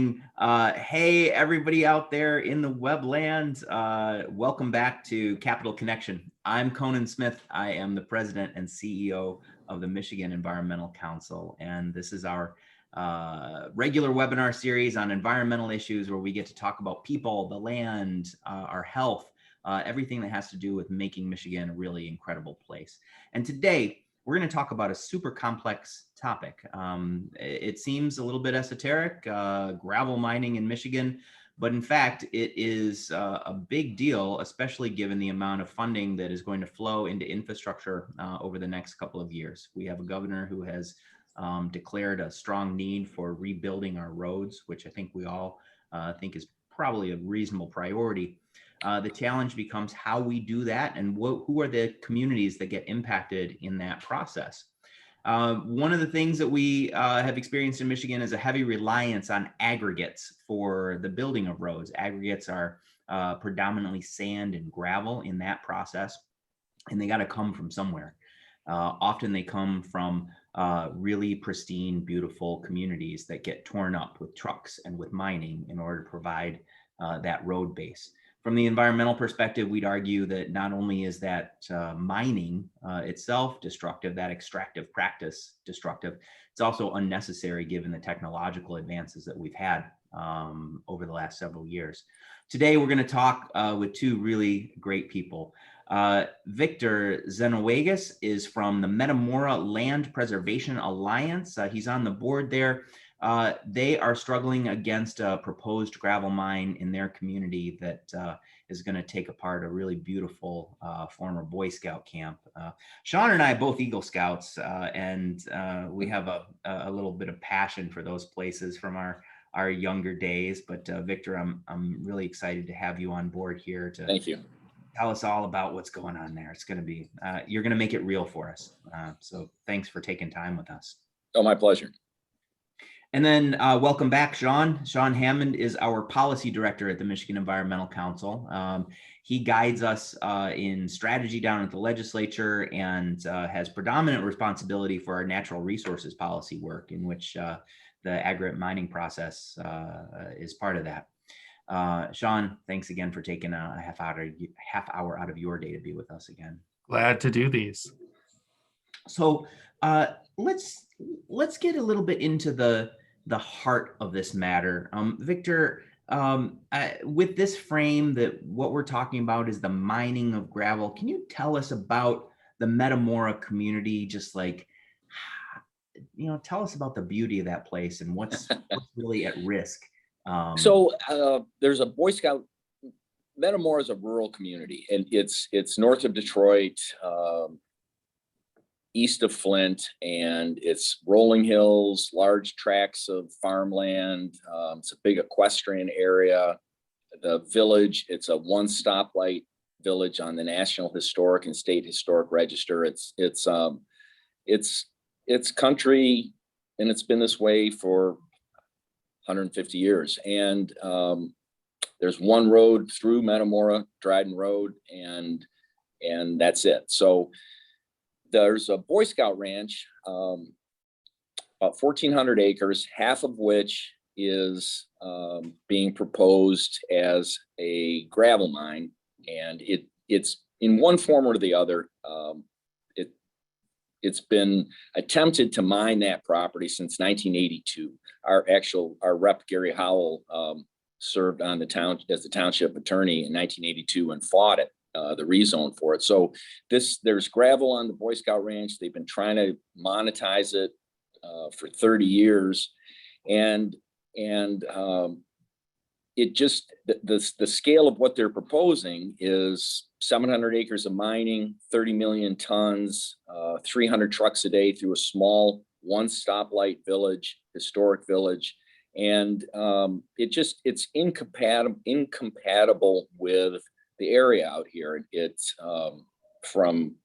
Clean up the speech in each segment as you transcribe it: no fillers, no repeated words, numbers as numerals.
Hey, everybody out there in the webland. Welcome back to Capital Connection. I'm Conan Smith. I am the president and CEO of the Michigan Environmental Council. And this is our regular webinar series on environmental issues where we get to talk about people, the land, our health, everything that has to do with making Michigan a really incredible place. And today, we're going to talk about a super complex topic. It seems a little bit esoteric, gravel mining in Michigan, but in fact, it is a big deal, especially given the amount of funding that is going to flow into infrastructure over the next couple of years. We have a governor who has declared a strong need for rebuilding our roads, which I think we all think is probably a reasonable priority. The challenge becomes how we do that and who are the communities that get impacted in that process. One of the things that we have experienced in Michigan is a heavy reliance on aggregates for the building of roads. Aggregates are predominantly sand and gravel in that process, and they got to come from somewhere. Often they come from really pristine, beautiful communities that get torn up with trucks and with mining in order to provide that road base. From the environmental perspective, we'd argue that not only is that mining itself destructive, that extractive practice destructive, it's also unnecessary given the technological advances that we've had over the last several years. Today, we're going to talk with two really great people. Victor Zenowegas is from the Metamora Land Preservation Alliance. He's on the board there. They are struggling against a proposed gravel mine in their community that is going to take apart a really beautiful former Boy Scout camp. Sean and I both Eagle Scouts, and we have a little bit of passion for those places from our younger days. But Victor, I'm really excited to have you on board here to Thank you. Tell us all about what's going on there. It's going to be you're going to make it real for us. So thanks for taking time with us. Oh, my pleasure. And then welcome back, Sean. Sean Hammond is our policy director at the Michigan Environmental Council. He guides us in strategy down at the legislature and has predominant responsibility for our natural resources policy work, in which the aggregate mining process is part of that. Sean, thanks again for taking a half hour out of your day to be with us again. Glad to do these. So let's get a little bit into the heart of this matter. Victor, with this frame that what we're talking about is the mining of gravel, can you tell us about the Metamora community? Just like, tell us about the beauty of that place and what's really at risk. So there's a Boy Scout. Metamora is a rural community, and it's north of Detroit, east of Flint, and it's rolling hills, large tracts of farmland. It's a big equestrian area. The village, it's a one stoplight village on the National Historic and State Historic Register. It's country, and it's been this way for 150 years. And there's one road through Metamora, Dryden Road, and that's it. So there's a Boy Scout ranch, about 1,400 acres, half of which is being proposed as a gravel mine, and it's in one form or the other. It's been attempted to mine that property since 1982. Our rep Gary Howell served on the town as the township attorney in 1982 and fought it. The rezone for it. So there's gravel on the Boy Scout ranch. They've been trying to monetize it for 30 years, and it just the scale of what they're proposing is 700 acres of mining, 30 million tons, 300 trucks a day through a small one stoplight village, historic village, and it's incompatible with the area out here. It's from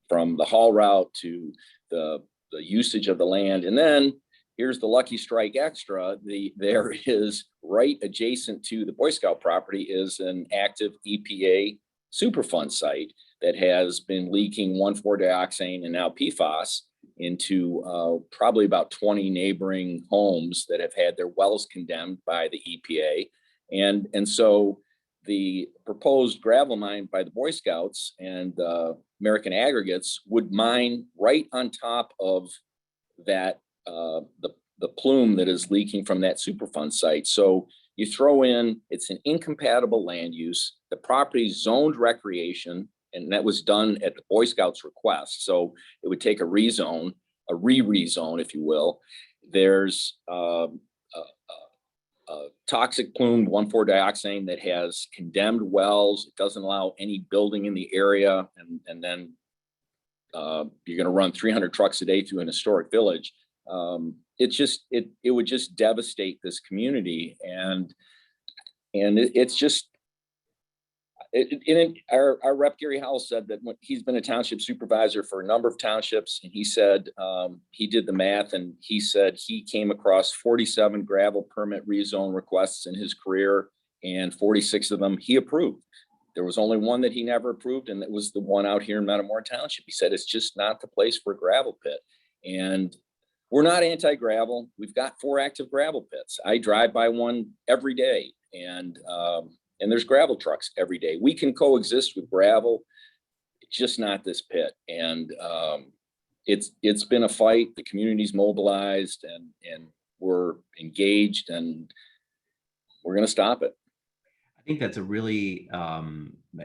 the haul route to the usage of the land. And then here's the lucky strike extra. There is right adjacent to the Boy Scout property is an active EPA Superfund site that has been leaking 1,4-dioxane and now PFAS. into probably about 20 neighboring homes that have had their wells condemned by the EPA. And so the proposed gravel mine by the Boy Scouts and American Aggregates would mine right on top of that, the plume that is leaking from that Superfund site. So you throw in, it's an incompatible land use. The property zoned recreation, and that was done at the Boy Scouts request. So it would take a rezone, a re-rezone, if you will. There's toxic plumed 1,4-dioxane that has condemned wells. It doesn't allow any building in the area. And then you're going to run 300 trucks a day through an historic village. It would just devastate this community. And it's just, our rep Gary Howell said that when he's been a township supervisor for a number of townships, and he said he did the math, and he said he came across 47 gravel permit rezone requests in his career, and 46 of them he approved. There was only one that he never approved, and that was the one out here in Metamora Township. He said it's just not the place for a gravel pit. And we're not anti-gravel. We've got 4 active gravel pits. I drive by one every day, and there's gravel trucks every day. We can coexist with gravel, just not this pit. And it's been a fight. The community's mobilized, and we're engaged, and we're going to stop it. I think that's a really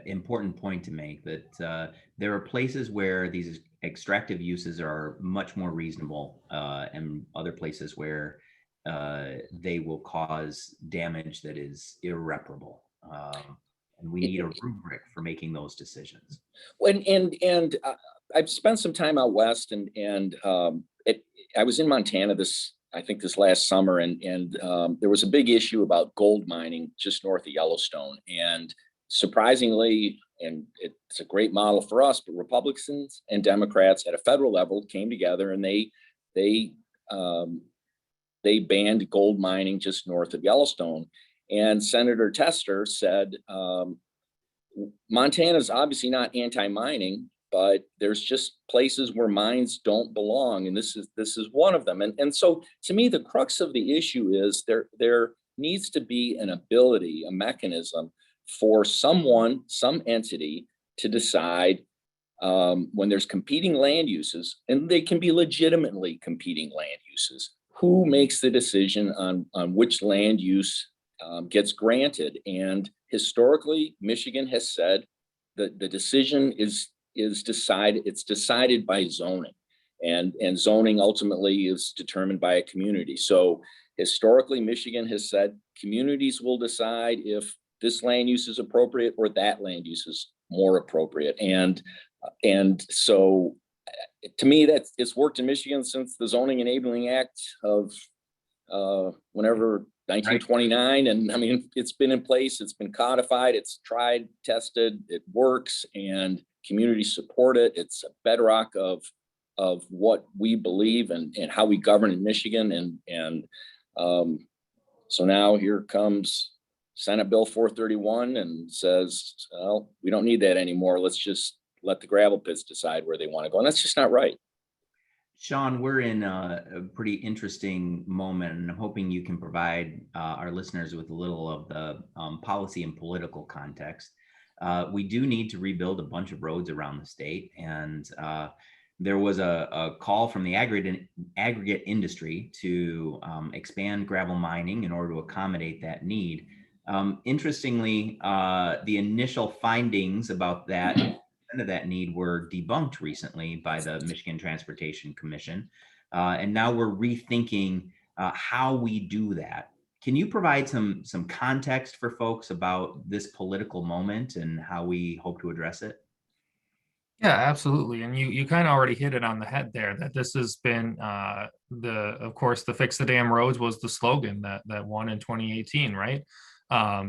important point to make, that there are places where these extractive uses are much more reasonable, and other places where they will cause damage that is irreparable. And we need a rubric for making those decisions. And I've spent some time out west, and I was in Montana this last summer, and there was a big issue about gold mining just north of Yellowstone. And surprisingly, and it's a great model for us, but Republicans and Democrats at a federal level came together, and they banned gold mining just north of Yellowstone. And Senator Tester said, Montana's obviously not anti-mining, but there's just places where mines don't belong. And this is one of them. And so to me, the crux of the issue is there needs to be an ability, a mechanism for someone, some entity to decide when there's competing land uses, and they can be legitimately competing land uses, who makes the decision on which land use gets granted. And historically, Michigan has said that the decision is decided. It's decided by zoning, and zoning ultimately is determined by a community. So historically, Michigan has said communities will decide if this land use is appropriate or that land use is more appropriate. And so to me, that it's worked in Michigan since the Zoning Enabling Act of whenever 1929. Right. And I mean, it's been in place, it's been codified, it's tried, tested, it works, and communities support it. It's a bedrock of what we believe and how we govern in Michigan. And so now here comes Senate Bill 431 and says, well, we don't need that anymore. Let's just let the gravel pits decide where they want to go. And that's just not right. Sean, we're in a pretty interesting moment, and I'm hoping you can provide our listeners with a little of the policy and political context. We do need to rebuild a bunch of roads around the state, and there was a call from the aggregate industry to expand gravel mining in order to accommodate that need. Interestingly, the initial findings about that need were debunked recently by the Michigan Transportation Commission. And now we're rethinking how we do that. Can you provide some context for folks about this political moment and how we hope to address it? Yeah, absolutely. And you kind of already hit it on the head there, that this has been of course, the Fix the Damn Roads was the slogan that won in 2018, right?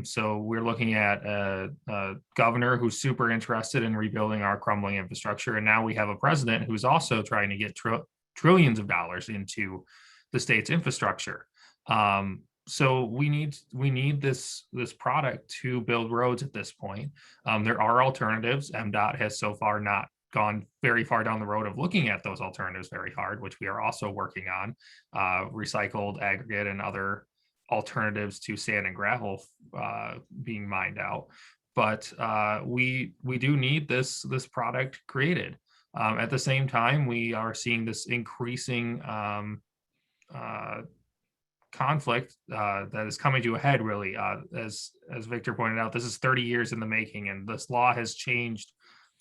So we're looking at a governor who's super interested in rebuilding our crumbling infrastructure. And now we have a president who's also trying to get trillions of dollars into the state's infrastructure. So we need this product to build roads at this point. There are alternatives. MDOT has so far not gone very far down the road of looking at those alternatives very hard, which we are also working on, recycled aggregate and other alternatives to sand and gravel being mined out. But we do need this product created. At the same time, we are seeing this increasing conflict that is coming to a head, really. As Victor pointed out, this is 30 years in the making, and this law has changed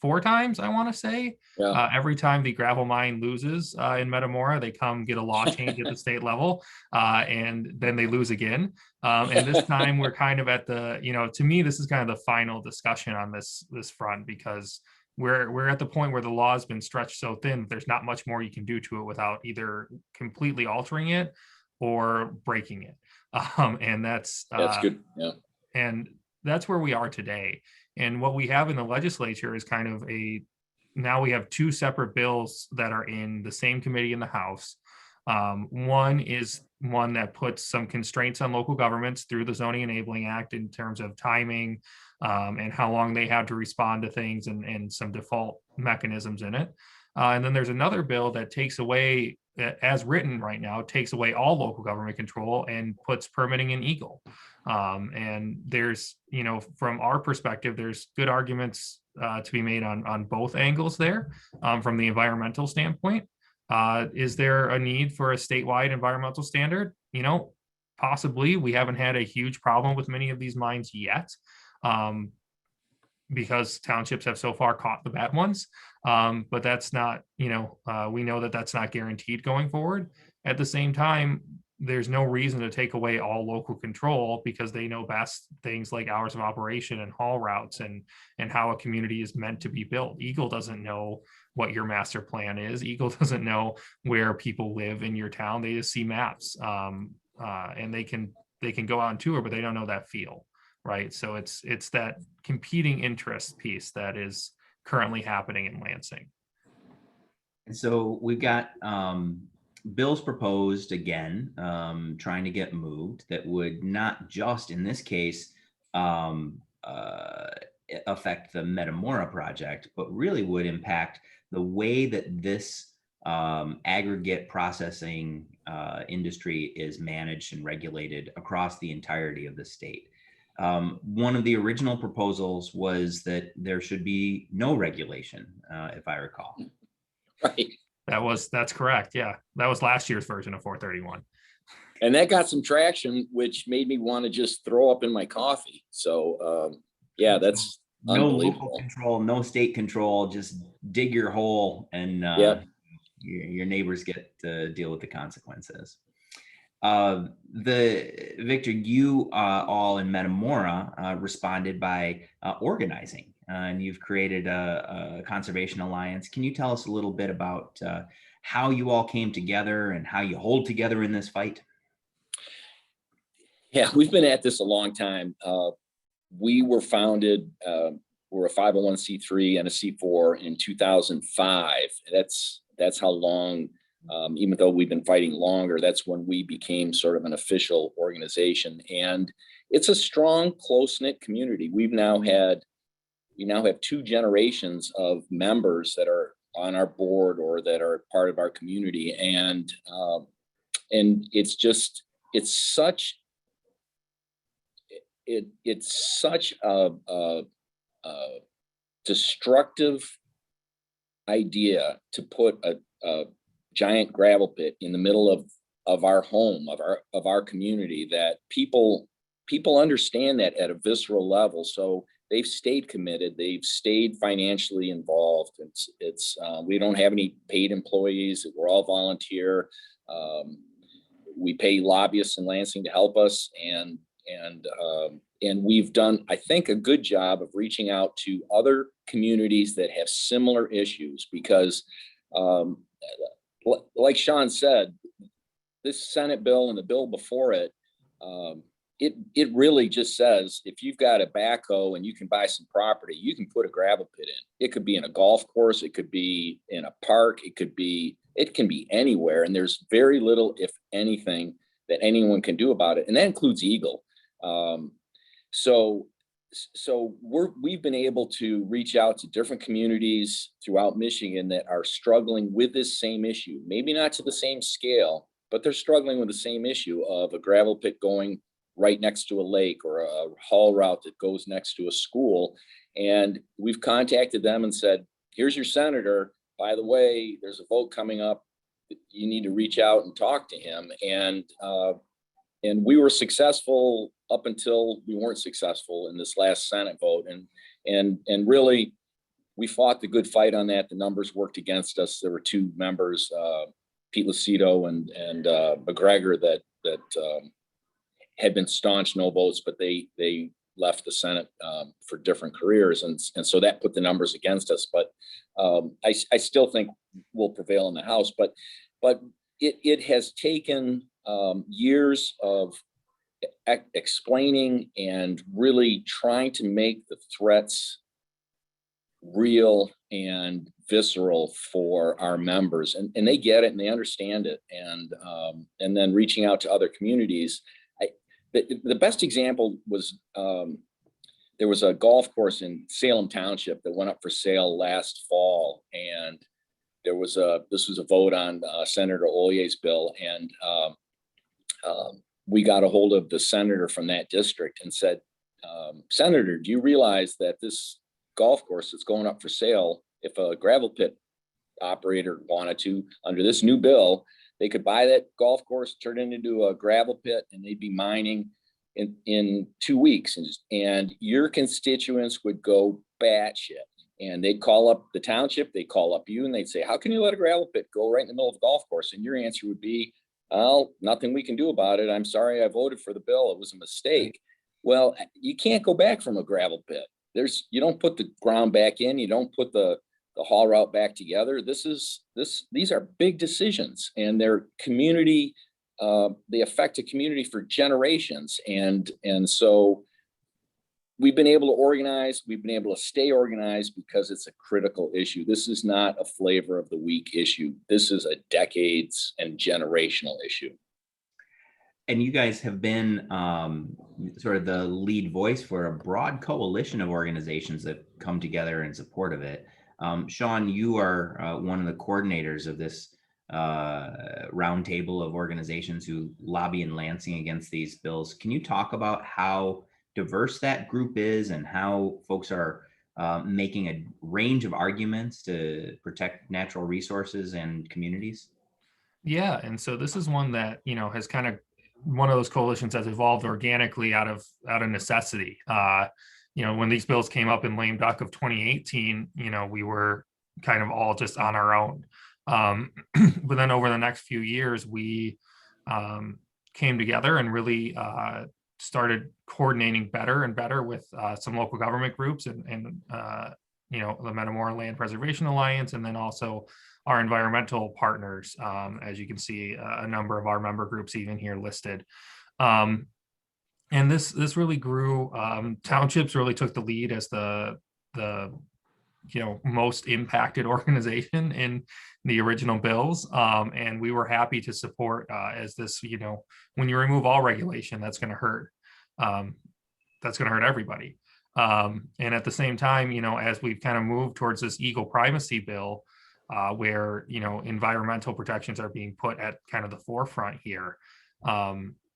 4 times, I want to say. Yeah. Every time the gravel mine loses in Metamora, they come get a law change at the state level, and then they lose again. And this time we're kind of at the, to me, this is kind of the final discussion on this front, because we're at the point where the law has been stretched so thin that there's not much more you can do to it without either completely altering it or breaking it. And that's good. Yeah. And that's where we are today. And what we have in the legislature is kind of now we have 2 separate bills that are in the same committee in the House. One is one that puts some constraints on local governments through the Zoning Enabling Act in terms of timing and how long they have to respond to things, and some default mechanisms in it. And then there's another bill that takes away, as written right now, takes away all local government control and puts permitting in Eagle. And there's, from our perspective, there's good arguments to be made on both angles there. From the environmental standpoint, is there a need for a statewide environmental standard? Possibly. We haven't had a huge problem with many of these mines yet, because townships have so far caught the bad ones. But that's not, we know that that's not guaranteed going forward. At the same time, there's no reason to take away all local control, because they know best things like hours of operation and haul routes and how a community is meant to be built. Eagle doesn't know what your master plan is. Eagle doesn't know where people live in your town. They just see maps, and they can go on tour, but they don't know that feel. Right. So it's that competing interest piece that is currently happening in Lansing. And so we've got bills proposed again, trying to get moved, that would not just in this case affect the Metamora project, but really would impact the way that this aggregate processing industry is managed and regulated across the entirety of the state. One of the original proposals was that there should be no regulation, if I recall. Right. That's correct. Yeah. That was last year's version of 431. And that got some traction, which made me want to just throw up in my coffee. So, yeah, that's no local control, no state control, just dig your hole, and your neighbors get to deal with the consequences. Victor, you all in Metamora responded by organizing, and you've created a conservation alliance. Can you tell us a little bit about how you all came together and how you hold together in this fight? Yeah, we've been at this a long time. We were founded, we're a 501c3 and a C4 in 2005. That's how long. Even though we've been fighting longer, that's when we became sort of an official organization. And it's a strong, close-knit community. We now have 2 generations of members that are on our board or that are part of our community. And it's such a destructive idea to put a giant gravel pit in the middle of our home, of our community, that people understand that at a visceral level. So they've stayed committed. They've stayed financially involved. We don't have any paid employees. We're all volunteer. We pay lobbyists in Lansing to help us, and we've done, I think, a good job of reaching out to other communities that have similar issues, because like Sean said, this Senate bill and the bill before it, it really just says, if you've got a backhoe and you can buy some property, you can put a gravel pit in. It could be in a golf course, it could be in a park, it can be anywhere. And there's very little, if anything, that anyone can do about it. And that includes Eagle. So So we've been able to reach out to different communities throughout Michigan that are struggling with this same issue. Maybe not to the same scale, but they're struggling with the same issue of a gravel pit going right next to a lake, or a haul route that goes next to a school. And we've contacted them and said, here's your senator. By the way, there's a vote coming up. You need to reach out and talk to him. And we were successful up until we weren't successful in this last Senate vote. And really, we fought the good fight on that. The numbers worked against us. There were two members, Pete Lucido and McGregor, that had been staunch no votes, but they left the Senate for different careers, and so that put the numbers against us. But I still think we'll prevail in the House. But it has taken years of explaining and really trying to make the threats real and visceral for our members, and they get it and they understand it, and then reaching out to other communities. The best example was there was a golf course in Salem Township that went up for sale last fall, and this was a vote on Senator Olier's bill, and we got a hold of the senator from that district and said, Senator, do you realize that this golf course that's going up for sale, if a gravel pit operator wanted to, under this new bill, they could buy that golf course, turn it into a gravel pit, and they'd be mining in 2 weeks. And your constituents would go batshit. And they'd call up the township, they'd call up you, and they'd say, how can you let a gravel pit go right in the middle of a golf course? And your answer would be, well, nothing we can do about it. I'm sorry, I voted for the bill. It was a mistake. Well, you can't go back from a gravel pit. You don't put the ground back in, you don't put the haul route back together. These are big decisions, and they're community, they affect a community for generations. And so we've been able to organize, we've been able to stay organized because it's a critical issue. This is not a flavor of the week issue. This is a decades and generational issue. And you guys have been sort of the lead voice for a broad coalition of organizations that come together in support of it. Sean, you are one of the coordinators of this roundtable of organizations who lobby in Lansing against these bills. Can you talk about how diverse that group is and how folks are making a range of arguments to protect natural resources and communities? Yeah, and so this is one that, has kind of, one of those coalitions has evolved organically out of necessity. When these bills came up in lame duck of 2018, we were kind of all just on our own. But then over the next few years, we came together and really started coordinating better and better with some local government groups and the Metamora Land Preservation Alliance, and then also our environmental partners. As you can see, a number of our member groups even here listed. And this really grew. Townships really took the lead as the most impacted organization in the original bills. And we were happy to support as this, when you remove all regulation, that's going to hurt. That's going to hurt everybody. And at the same time, as we've kind of moved towards this eagle primacy bill, where, environmental protections are being put at kind of the forefront here.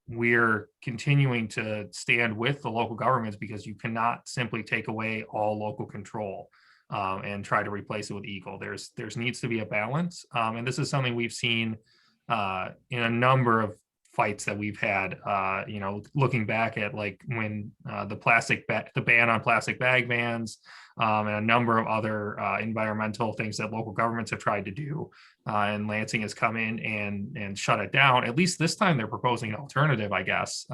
We're continuing to stand with the local governments because you cannot simply take away all local control and try to replace it with eagle. There's needs to be a balance. And this is something we've seen in a number of fights that we've had, looking back at like when the ban on plastic bag bans, and a number of other environmental things that local governments have tried to do. And Lansing has come in and shut it down. At least this time they're proposing an alternative, I guess,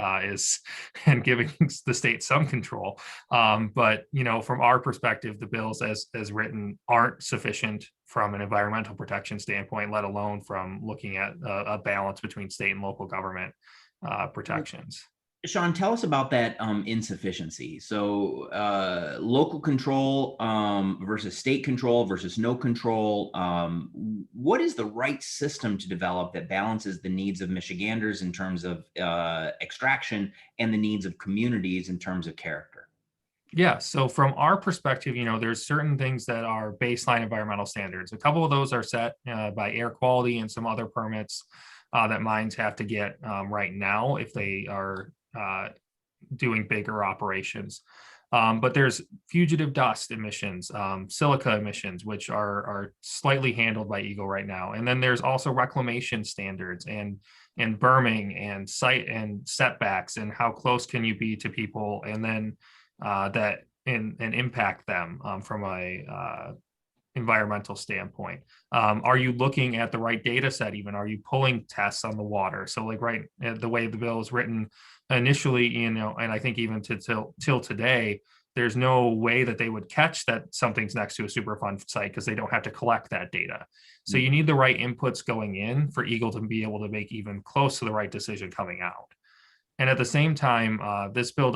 and giving the state some control. But, from our perspective, the bills as written aren't sufficient from an environmental protection standpoint, let alone from looking at a balance between state and local government protections. Sean, tell us about that insufficiency. So local control versus state control versus no control. What is the right system to develop that balances the needs of Michiganders in terms of extraction and the needs of communities in terms of character? Yeah, so from our perspective, there's certain things that are baseline environmental standards. A couple of those are set by air quality and some other permits that mines have to get right now if they are doing bigger operations. But there's fugitive dust emissions, silica emissions, which are slightly handled by Eagle right now. And then there's also reclamation standards and berming and site and setbacks and how close can you be to people, and then that and impact them from a environmental standpoint. Are you looking at the right data set even? Are you pulling tests on the water? So like right, the way the bill is written initially, and I think even till today, there's no way that they would catch that something's next to a Superfund site because they don't have to collect that data. So you need the right inputs going in for Eagle to be able to make even close to the right decision coming out. And at the same time, this bill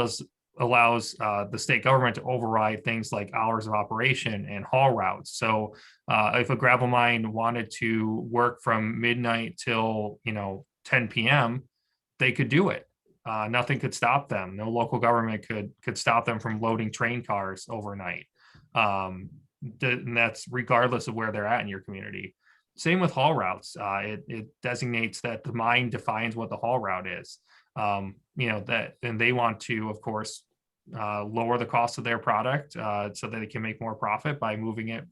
allows the state government to override things like hours of operation and haul routes. So if a gravel mine wanted to work from midnight till 10 p.m., they could do it. Nothing could stop them. No local government could stop them from loading train cars overnight. And that's regardless of where they're at in your community. Same with haul routes. It designates that the mine defines what the haul route is. That, and they want to, of course, lower the cost of their product so that they can make more profit by moving it,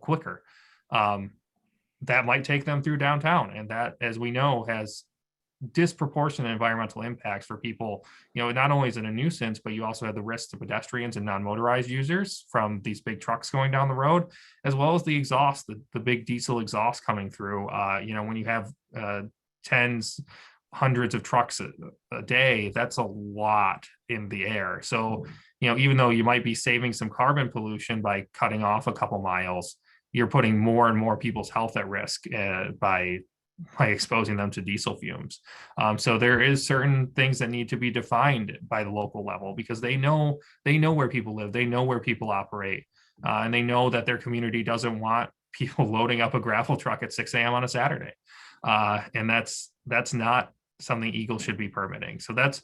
quicker. That might take them through downtown, and that, as we know, has disproportionate environmental impacts for people. Not only is it a nuisance, but you also have the risks to pedestrians and non-motorized users from these big trucks going down the road, as well as the exhaust, the big diesel exhaust coming through. When you have tens, hundreds of trucks a day, that's a lot in the air. So, even though you might be saving some carbon pollution by cutting off a couple miles, you're putting more and more people's health at risk by exposing them to diesel fumes. So there is certain things that need to be defined by the local level, because they know where people live, they know where people operate, and they know that their community doesn't want people loading up a gravel truck at 6 a.m. on a Saturday. And that's not something Eagle should be permitting. So that's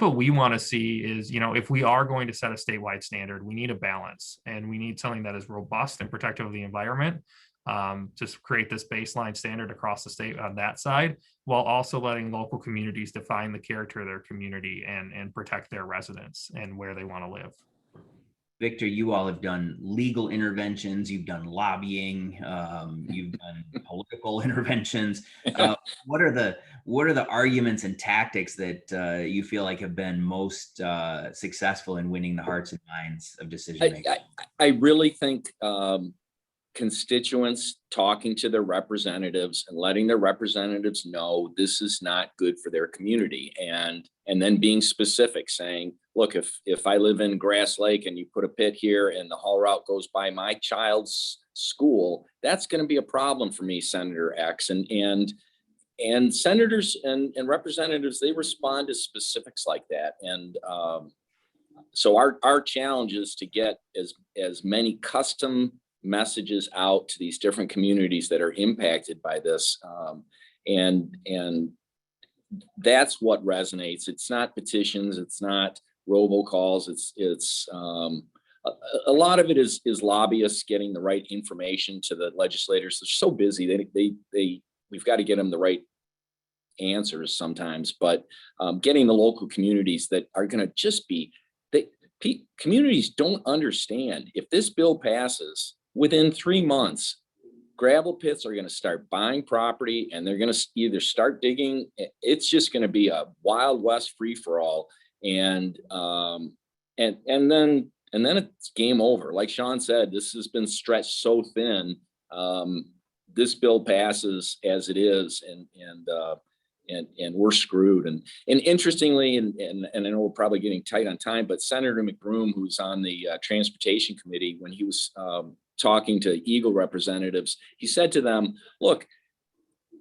what we want to see is, if we are going to set a statewide standard, we need a balance, and we need something that is robust and protective of the environment, to create this baseline standard across the state on that side, while also letting local communities define the character of their community and protect their residents and where they want to live. Victor, you all have done legal interventions, you've done lobbying, you've done political interventions. What are the arguments and tactics that you feel like have been most successful in winning the hearts and minds of decision makers? I really think constituents talking to their representatives and letting their representatives know this is not good for their community, and then being specific, saying, look, if I live in Grass Lake and you put a pit here and the haul route goes by my child's school, that's going to be a problem for me, Senator X. And senators and representatives, they respond to specifics like that. And so our challenge is to get as many custom messages out to these different communities that are impacted by this, and that's what resonates. It's not petitions, it's not robocalls, it's a lot of it is lobbyists getting the right information to the legislators. They're so busy, we've got to get them the right answers sometimes, but getting the local communities that are going to just be, communities don't understand, if this bill passes, within 3 months, gravel pits are going to start buying property, and they're going to either start digging. It's just going to be a Wild West free for all, and then it's game over. Like Sean said, this has been stretched so thin. This bill passes as it is, and we're screwed. And interestingly, and I know we're probably getting tight on time, but Senator McBroom, who's on the Transportation Committee, when he was talking to Eagle representatives, he said to them, look,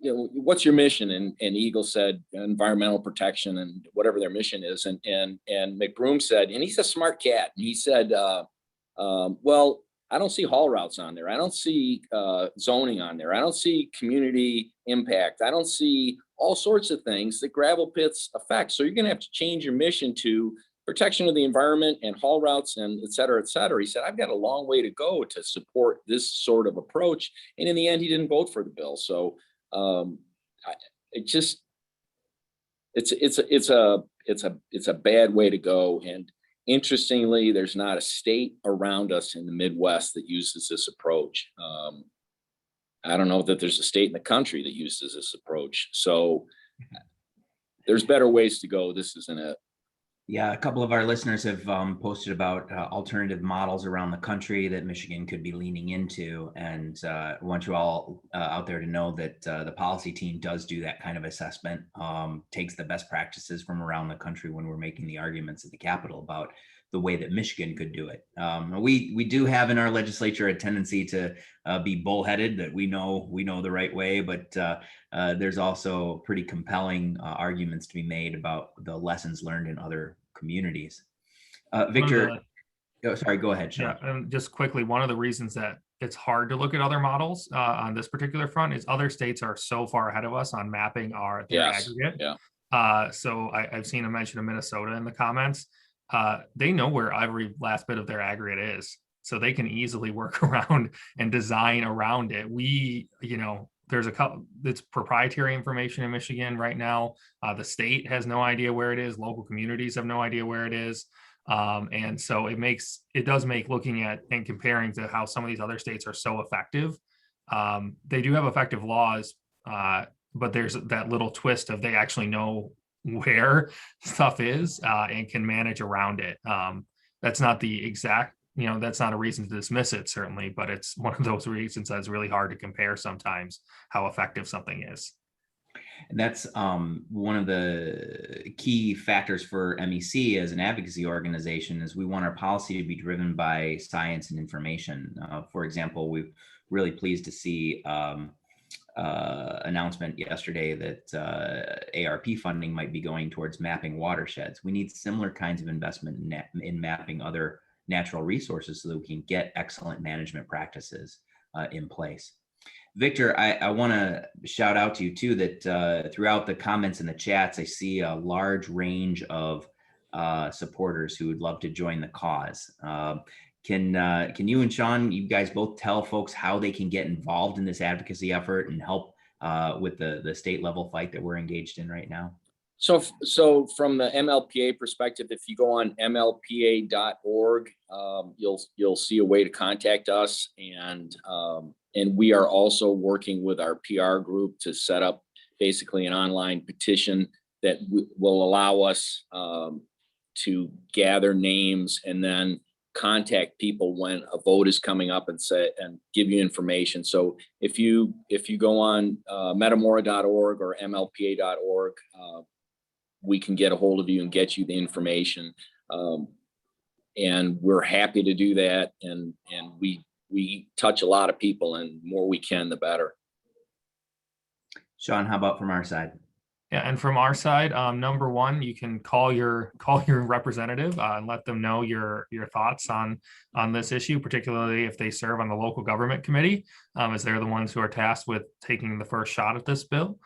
what's your mission? And Eagle said environmental protection and whatever their mission is. And McBroom said, and he's a smart cat, and he said, well, I don't see haul routes on there. I don't see zoning on there. I don't see community impact. I don't see all sorts of things that gravel pits affect. So you're going to have to change your mission to protection of the environment and haul routes and et cetera, et cetera. He said, I've got a long way to go to support this sort of approach. And in the end, he didn't vote for the bill. So it's a bad way to go. And interestingly, there's not a state around us in the Midwest that uses this approach. I don't know that there's a state in the country that uses this approach. So there's better ways to go. This isn't it. Yeah, a couple of our listeners have posted about alternative models around the country that Michigan could be leaning into. And I want you all out there to know that the policy team does do that kind of assessment, takes the best practices from around the country when we're making the arguments at the Capitol about the way that Michigan could do it. We do have in our legislature a tendency to be bullheaded, that we know the right way, but there's also pretty compelling arguments to be made about the lessons learned in other communities. Victor, sorry, go ahead, Sean. Yeah, and just quickly, one of the reasons that it's hard to look at other models on this particular front is other states are so far ahead of us on mapping their aggregate. Yeah. So I've seen a mention of Minnesota in the comments. They know where every last bit of their aggregate is, so they can easily work around and design around it. There's a couple, it's proprietary information in Michigan right now. The state has no idea where it is. Local communities have no idea where it is. And so it does make looking at and comparing to how some of these other states are so effective. They do have effective laws, but there's that little twist of they actually know where stuff is and can manage around it. That's not the exact, that's not a reason to dismiss it, certainly, but it's one of those reasons that's really hard to compare sometimes how effective something is. And that's one of the key factors for MEC as an advocacy organization is we want our policy to be driven by science and information. For example, we're really pleased to see announcement yesterday that ARP funding might be going towards mapping watersheds. We need similar kinds of investment in mapping other natural resources so that we can get excellent management practices in place. Victor, I want to shout out to you too that throughout the comments in the chats, I see a large range of supporters who would love to join the cause. Can you and Sean, you guys both tell folks how they can get involved in this advocacy effort and help with the state level fight that we're engaged in right now? So from the MLPA perspective, if you go on mlpa.org, you'll see a way to contact us, and we are also working with our PR group to set up basically an online petition that will allow us to gather names and then contact people when a vote is coming up and give you information. So if you go on metamora.org or mlpa.org, we can get a hold of you and get you the information. And we're happy to do that. And we touch a lot of people, and the more we can, the better. Sean, how about from our side? Yeah, and from our side, number one, you can call your representative and let them know your thoughts on this issue, particularly if they serve on the local government committee, as they're the ones who are tasked with taking the first shot at this bill.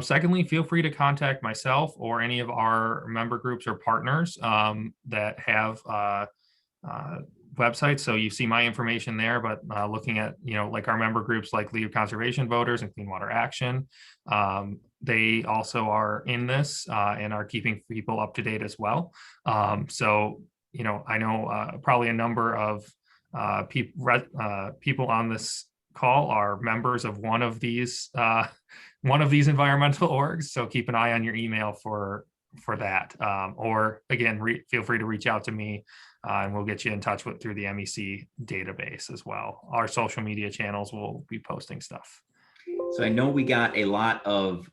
Secondly, feel free to contact myself or any of our member groups or partners that have websites. So you see my information there, but looking at, like our member groups like League of Conservation Voters and Clean Water Action, they also are in this and are keeping people up to date as well. So, I know probably a number of people on this call are members of one of these environmental orgs. So keep an eye on your email for that. Or again, feel free to reach out to me and we'll get you in touch through the MEC database as well. Our social media channels will be posting stuff. So I know we got a lot of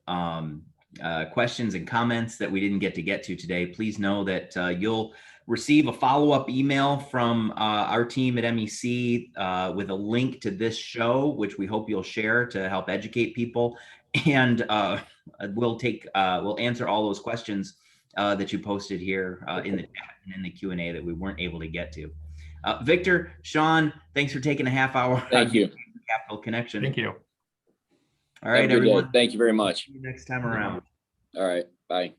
questions and comments that we didn't get to today. Please know that you'll receive a follow-up email from our team at MEC with a link to this show, which we hope you'll share to help educate people. And we'll answer all those questions that you posted here in the chat and in the Q&A that we weren't able to get to. Victor, Sean, thanks for taking a half hour. Thank you. Capital Connection. Thank you. All right, everyone. Thank you very much. See you next time around. All right. Bye.